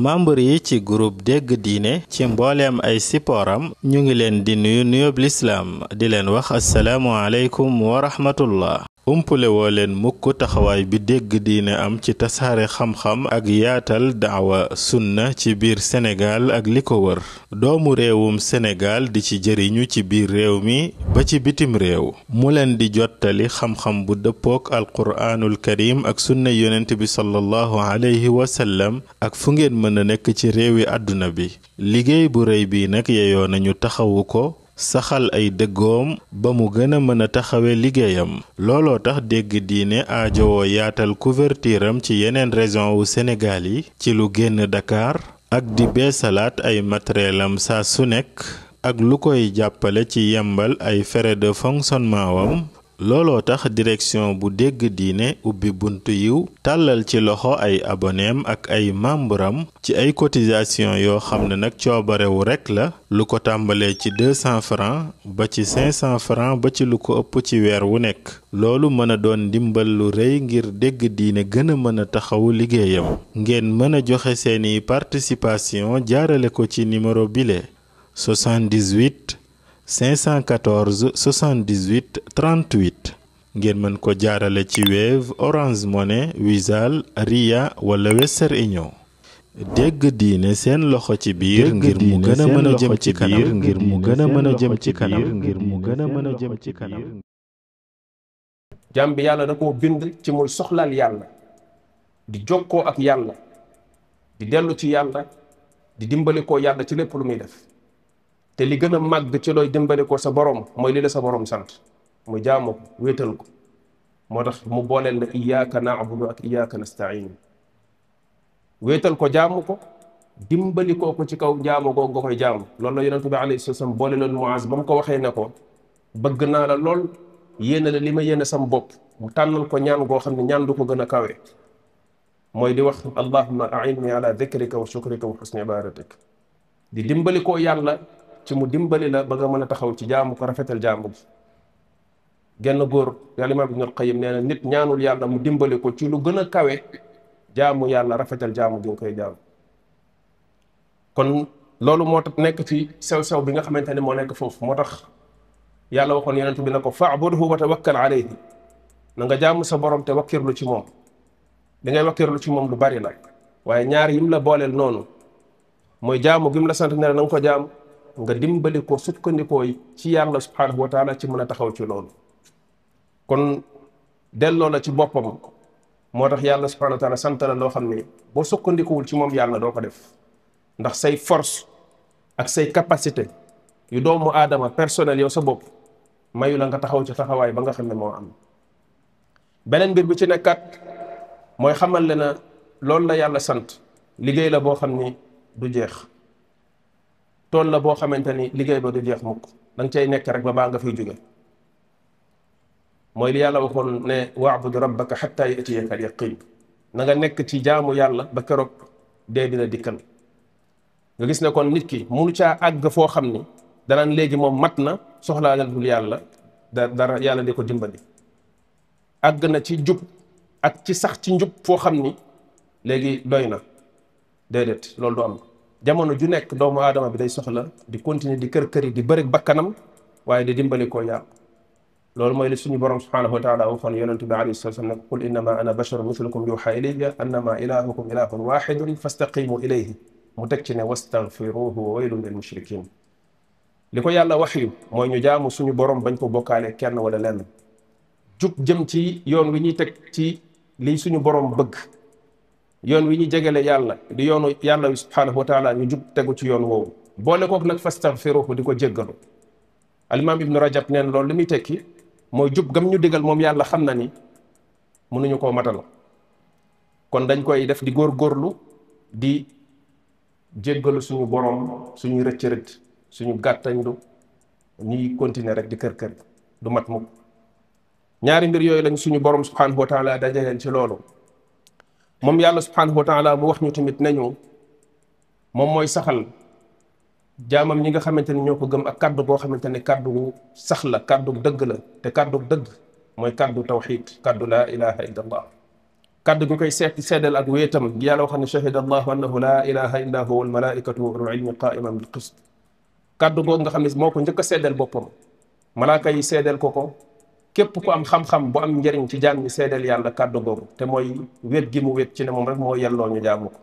membre yi ci groupe dégg diine ci mbooleem ay sipooram ñu ngi leen di nuyu nuyoob lislaam di leen wax assalaamu aleykum wa rahmatullah. umpule woo leen mukk taxawaay bi dégg diine am ci tasaare xam-xam ak yaatal daawa sunna ci biir Sénégal ak li ko wër doomu réewum Sénégal di ci jëriñu ci biir réew mi ba ci bitim réew mu leen di jottali xam-xam bu dëppook alquraanul karim ak sunna yonent bi sallallahu alayhi wa sallam ak fu ngeen mën a nekk ci réewi àdduna bi liggéey bu rëy bi nag yeyoo nañu taxawu ko saxal ay dëggoom ba mu gën a mën a taxawe liggéeyam looloo tax dégg diine aajowoo yaatal couverture am ci yeneen région wu Sénégal yi ci lu génn Dakar ak di beesalaat ay matériel am saa su nekk ak lu koy jàppale ci yembal ay frais de fonctionnement wam looloo tax direction bu dégg diine ubbi buntu yiw tàllal ci loxo ay aboneem ak ay membram ci ay cotisation yoo xam ne nag coobarewu rekk la lu ko tàmbalee ci 200 francs ba ci 500 francs ba ci lu ko ëpp ci weer wu nekk loolu mën a doon ndimbal lu rëy ngir dégg diine gën a mën a taxawu liggéeyam ngeen mën a joxe seeni participation jaarale ko ci numéro bile 78 514 78 38 ngeen mën ko jaarale ci Wave Orange Money Wizall Ria wala Western Union dégg diine seen loxo ci biir ngir mu gën a mën a jëm ci kanam ngir mu gën a mën a jëm ci kanam ngir mu gën a mën a jëm ci kanam. jàmm bi yàlla da koo bind ci muy soxlaal yàlla di jokkoo ak yàlla di dellu ci yàlla di dimbali ko yàlla ci lépp lu muy def. te li gën a màgg ci looy dimbali ko sa borom mooy li la sa borom sant mu jaamu ko wéetal ko moo tax mu booleel la iyyaka na'budu ak iyyaka nasta'in wéetal ko jaamu ko dimbali ko ci kaw jaamu googu nga koy jaamu loolu la yonent bi alayhi salaam boole loon Muaz ba mu ko waxee ne ko bëgg naa la lool yéene la li ma yéene sam bopp mu tànnal ko ñaan goo xam ne ñaan du ko gën a kawe mooy di wax allahumma a'inni ala dhikrika wa shukrika wa husni ibadatik di dimbali ko yàlla ci mu dimbali la ba nga mën a taxaw ci jaamu ko rafetal jaamu bi genn góor Imaam Ibnul Qayyim nee na nit ñaanul yàlla mu dimbali ko ci lu gën a kawe jaamu yàlla rafetal jaamu gi nga koy jaamu kon loolu moo tax nekk ci sew-sew bi nga xamante ne moo nekk foofu moo tax yàlla waxoon yonent bi ne ko fa'budhu wa tawakkal alayhi na nga jaamu sa borom te wakkirlu ci moom li ngay wakkirlu ci moom lu bari la waaye ñaar yim la booleel noonu mooy jaamu gi mu la sant ne la na nga ko jaamu nga dimbali ko sukkandikoo ci yàlla subhanahu wa taala ci mën a taxaw ci loolu kon delloo la ci boppam moo tax yàlla subhanahu wa taala sant la loo xam ne boo sukkandikuwul ci moom yàlla doo ko def ndax say force ak say capacité yu doomu aadama personnel yow sa bopp mayu la nga taxaw ci taxawaay ba nga xam ne moo am beneen mbir bi ci nekkat mooy xamal le na loolu la yàlla sant liggéey la boo xam ni du jeex tool la boo xamante ni liggéey ba du jeex mukk da nga cay nekk rek ba baa nga fiy jóge mooy li yàlla waxoon ne wa'bud rabbaka hatta ya'tiyaka al-yaqin na nga nekk ci jaamu yàlla ba keroog dee dina dikkal nga gis ne kon nit ki munu caa àgg foo xam ni danaan léegi moom mat na soxlaalul yàlla dara yàlla di ko dimbali àgg na ci jub ak ci sax ci njub foo xam ni léegi doy na déedéet loolu du am jamono ju nekk doomu aadama bi day soxla di continuer di kër yi di bëri bakkanam waaye di dimbali koo yàlla loolu mooy li suñu borom subhanahu wa taala waxoon yonent bi alayhi salaam ne qul innama ana basharun mithlukum yuha ilayya annama ilahukum ilahun wahidun fastaqimu ilayhi mu teg ci ne wastaghfiruhu wa waylun lil mushrikin li ko yàlla wax yu mooy ñu jaamu suñu borom bañ ko bokkaale kenn wala lenn jub jëm ci yoon wi ñuy teg ci li suñu borom bëgg yoon wi ñu jegele yàlla di yoonu yàlla subhanahu wa taala ñu jub tegu ci yoon woowu boole kook nag fastaghfiruhu di ko jéggalu alimaam ibnu rajab neen loolu li muy tekki mooy jub gam ñu digal moom yàlla xam na ni mënuñu koo matal kon dañ koy def di góorgóorlu di jéggalu suñu borom suñu rëcc-rëcc suñu gàttañdu ñuy continuer rek di kër du mat mukk ñaari mbir yooyu lañ suñu borom subhanahu wa taala dajaleen ci loolu moom yàlla subhanahu wa taala mu wax ñu tamit nañu moom mooy saxal jaamam ñi nga xamante ni ñoo ko gëm ak kàddu boo xamante ne kàddu sax la kàddu dëgg la te kàddu dëgg mooy kàddu tawxid kàddu laa ilaha illa allah kàddu gi koy seedal ak wéetam yàlla wax ne shahida allahu annahu la ilaha illa huwa al malaikatu wa ulul ilmi qa'iman bil qist kàddu googu nga xam ne moo ko njëkk a seedal boppam malaaka yi seedal ko képp ku am xam-xam bu am njëriñ ci jaam ñi seedal yàlla kàddu googu te mooy wét gi mu wét ci ne moom rek moo yelloo ñu jaamu ko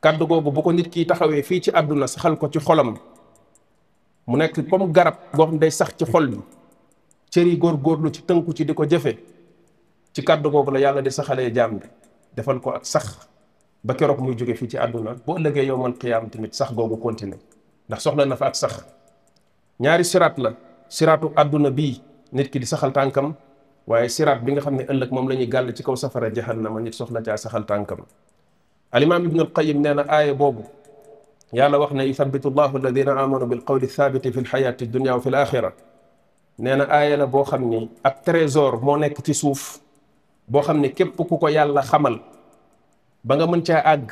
kàddu googu bu ko nit ki taxawee fii ci àdduna saxal ko ci xolam mu nekk comme garab goo xam day sax ci xol bi cër yi góorgóorlu ci tënku ci di ko jëfe ci kàddu googu la yàlla di saxalee jaam bi defal ko ak sax ba keroog muy jóge fii ci àdduna boo ëllëgee yowmal qiyaam tamit sax googu continuer ndax soxla na fa ak sax ñaari siraat la siraatu àdduna bii nit ki di saxal tànkam waaye siraat bi nga xam ne ëllëg moom la ñuy gàll ci kaw safara jahannama nit soxla caa saxal tànkam alimaam ibn alqayim nee na aaya boobu yàlla wax ne yuthabitu llahu alladina amanu bil qawli thabiti fi lxayaati dunia wa fi l axira nee na aaya la boo xam ni ak trésor moo nekk ci suuf boo xam ne képp ku ko yàlla xamal ba nga mën caa àgg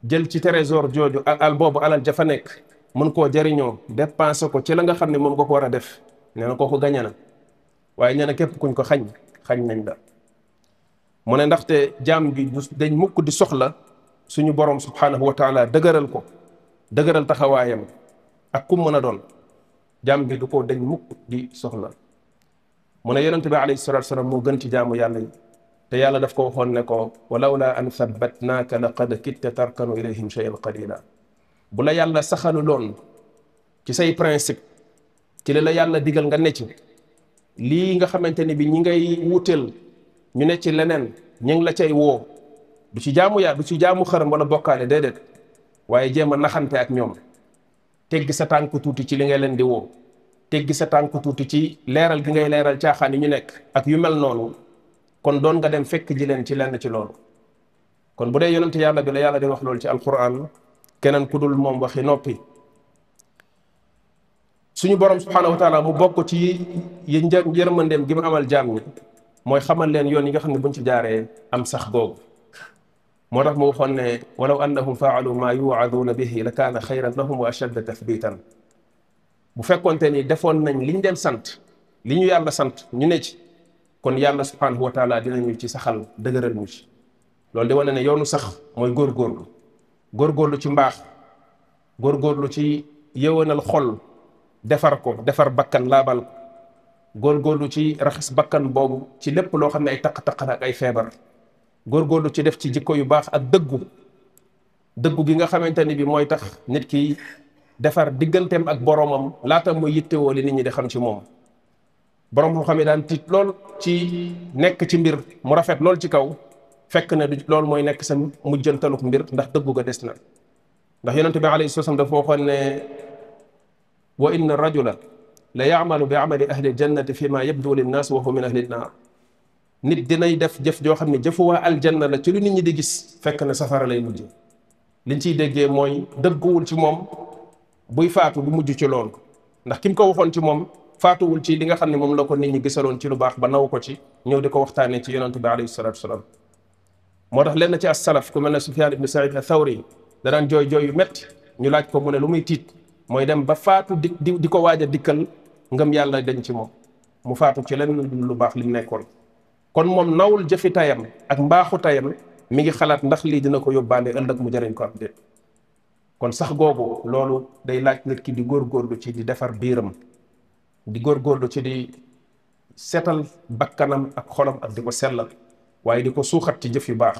jël ci trésor jooju al boobu alal jafa nekk mën koo jariñoo dépensé ko ci la nga xam ne moom nga ko war a def nee na kooku gañe na waaye nee na képp kuñ ko xañ nañ la mu ne ndaxte jaam bi dañ mukk di soxla suñu borom subhanahu wa taala dëgëral ko dëgëral taxawaayam ak kum mën a doon jaam bi du ko dañ mukk di soxla mu ne yonente bi alayhi salatu wasalam moo gën ci jaamu yàlla yi te yàlla daf ko waxoon ne ko walawla an thabbatnaaka laqad kitta tarkanu ilayhim shay'an qalila bu la yàlla saxalu loon ci say principe ci la yàlla digal nga necc lii nga xamante ni bi ñi ngay wuteel ñu ne ci leneen ñi ngi la cay woo du ci jaamu yaa du ci jaamu xaram wala bokkaale déedéet waaye jéem a naxante ak ñoom teggi sa tànk tuuti ci li ngay leen di woo teggi sa tànk tuuti ci leeral gi ngay leeral caaxaan yi ñu nekk ak yu mel noonu kon doon nga dem fekk ji leen ci lenn ci loolu kon bu dee yonente yàlla bi la yàlla di wax loolu ci alquran keneen ku dul moom waxi noppi suñu borom subhanahu wa taala mu bokk ci yërmandeem gi mu amal jaam ñi mooy xamal leen yoon yi nga xam ne buñ ci jaaree am sax googu moo tax mu waxoon ne walaw annahum faalu maa yuwaduuna bihi la kaana xayran lahum wa ashadda tathbitan bu fekkonte ni defoon nañ liñ leen sant li ñu yàlla sant ñu ne ci kon yàlla subhanahu wa taala dinañu ci saxal dëgëral ñu ci loolu di wane ne yoonu sax mooy góorgóorlu ci mbaax góorgóorlu ci yëwanal xol defar ko defar bakkan laabal ko góorgóorlu ci raxas bakkan boobu ci lépp loo xam ne ay taq-taq ak ay feebar góorgóorlu ci def ci jikko yu baax ak dëggu gi nga xamante ni bi mooy tax nit ki defar digganteem ak boromam laata muy yittewoo li nit ñi di xam ci moom borom moo xam ne daan tiit lool ci nekk ci mbir mu rafet lool ci kaw fekk na du loolu mooy nekk sa mujjantaluk mbir ndax dëggu ga des na ndax yonente bi alayhi salaam dafa waxoon ne wa inna rajula la yaamalu bi amali ahli ljannati fi ma yabdu linnaas wa huwa min ahli nnaar nit dinay def jëf joo xam ne jëfu waa aljanna la ci lu nit ñi di gis fekk na safara lay mujj liñ ciy déggee mooy dëgguwul ci moom buy faatu du mujj ci loolu ndax ki mu ko waxoon ci moom faatuwul ci li nga xam ne moom la ko nit ñi gisaloon ci lu baax ba naw ko ci ñëw di ko waxtaanee ci yonente bi alayhi salatu wasalaam moo tax lenn ci as-salaf ku mel ne Sufyaan ibn Saïd al-Thawri danaan jooy yu métti ñu laaj ko mu ne lu muy tiit mooy dem ba faatu di ko waaj a dikkal ngëm yàlla dañ ci moom mu faatu ci lenn lu baax li mu nekkoon kon moom nawul jëfi tayam ak mbaaxu tayam mi ngi xalaat ndax lii dina ko yóbbaale ëllëg mu jëriñ ko am déet kon sax googu loolu day laaj nit ki di góorgóorlu ci di defar biiram di góorgóorlu ci di setal bakkanam ak xolam ak di ko sellal waaye di ko suuxat ci jëf yu baax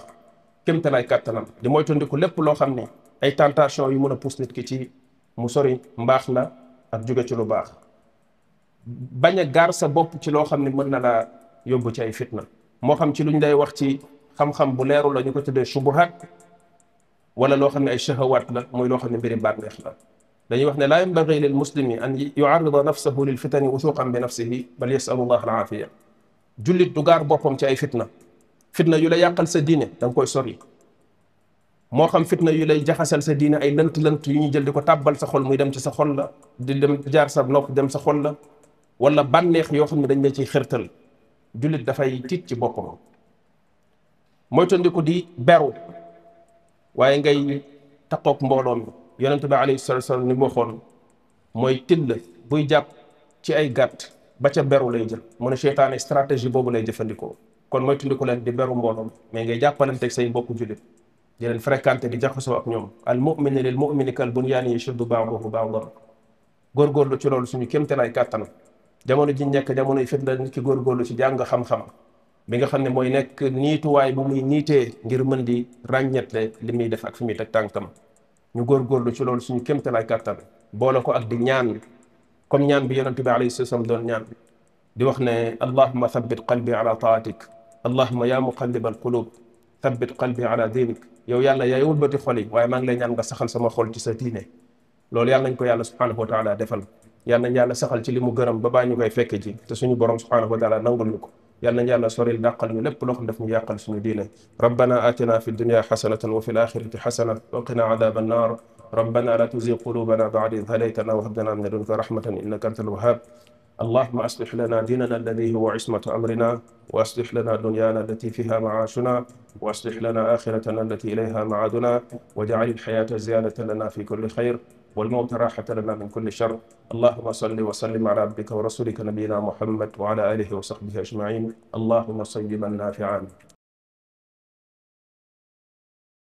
kémtalaay kàttanam di moytandiku lépp loo xam ne ay tentation yu mën a pousse nit ki ci mu sori mbaax la ak jóge ci lu baax bañ a gaar sa bopp ci loo xam ne mën na laa yóbbu ci ay fitna moo xam ci luñ lay wax ci xam-xam bu leeru la ñu ko tuddee shubuhat wala loo xam ne ay shahawaat la muy loo xam ne mbiri bànneex la dañuy wax ne laa yanbaghi lil muslimi an yu'arrida nafsahu lil fitani wusuqan bi nafsihi bal yasalu llah al aafiya jullit du gaar boppam ci ay fitna yu lay yàqal sa diine da nga koy sori moo xam fitna yu lay jaxasal sa diine ay lënt yu ñuy jël di ko tàbbal sa xol muy dem ci sa xol la di dem jaar sa nopp dem sa xol la wala bànneex yoo xam ne dañ la ciy xërtal jullit dafay tiit ci boppam moytandiku di beru waaye ngay taqoog mbooloo mi yonente bi alayhi salatu wasallam ni mu waxoon mooy till buy jàpp ci ay gàtt ba ca beru lay jël mu ne seytaane stratégie boobu lay jëfandikoo kon moytandiku leen di beru mbooloo mais ngay jàppalanteeg say mbokku jullit di leen fréquenté di jaxasoo ak ñoom al muminu lil mumini kal bunyaani yashuddu ba'duhu ba'dan góorgóorlu ci loolu suñu kéemtalaay kàttan jamono ji nekk jamonoy fitna nit ki góorgóorlu ci jàng xam-xam bi nga xam ne mooy nekk niituwaay bu muy niitee ngir mën di ràññetle li muy def ak fi muy teg tànkam ñu góorgóorlu ci loolu suñu kéemtalaay kàttan boole ko ak di ñaan comme ñaan bi yonente bi alayhi salaam doon ñaan di wax ne allahumma thabbit qalbi ala taatik allahumma ya muqallib al qulub thabbit qalbi ala dinik yow yàlla yaay wëlbati xol yi waaye maa ngi lay ñaan nga saxal sama xol ci sa diine loolu yàlla nañ ko yàlla subhanahu wa taala defal yàlla nañ yàlla saxal ci li mu gërëm ba baa ñu koy fekke ji te suñu borom subhanahu wa taala nangul ñu ko yàlla nañ yàlla soril dàqal ñu lépp loo xam daf ñu yàqal suñu diine rabbana atina fi dunya xasanatan wa fi l axirati xasana wa qina adaba annar rabbana la tuzigh qulubana ba'da idh hadaytana wa hab lana min ladunka rahmatan innaka antal wahhab اللهم أصلح لنا ديننا الذي هو عصمة أمرنا وأصلح لنا دنيانا التي فيها معاشنا وأصلح لنا آخرتنا التي إليها معادنا واجعل الحياة زيادة لنا في كل خير والموت راحة لنا من كل شر اللهم صل وسلم على عبدك ورسولك نبينا محمد وعلى آله وصحبه أجمعين اللهم صيبا نافعا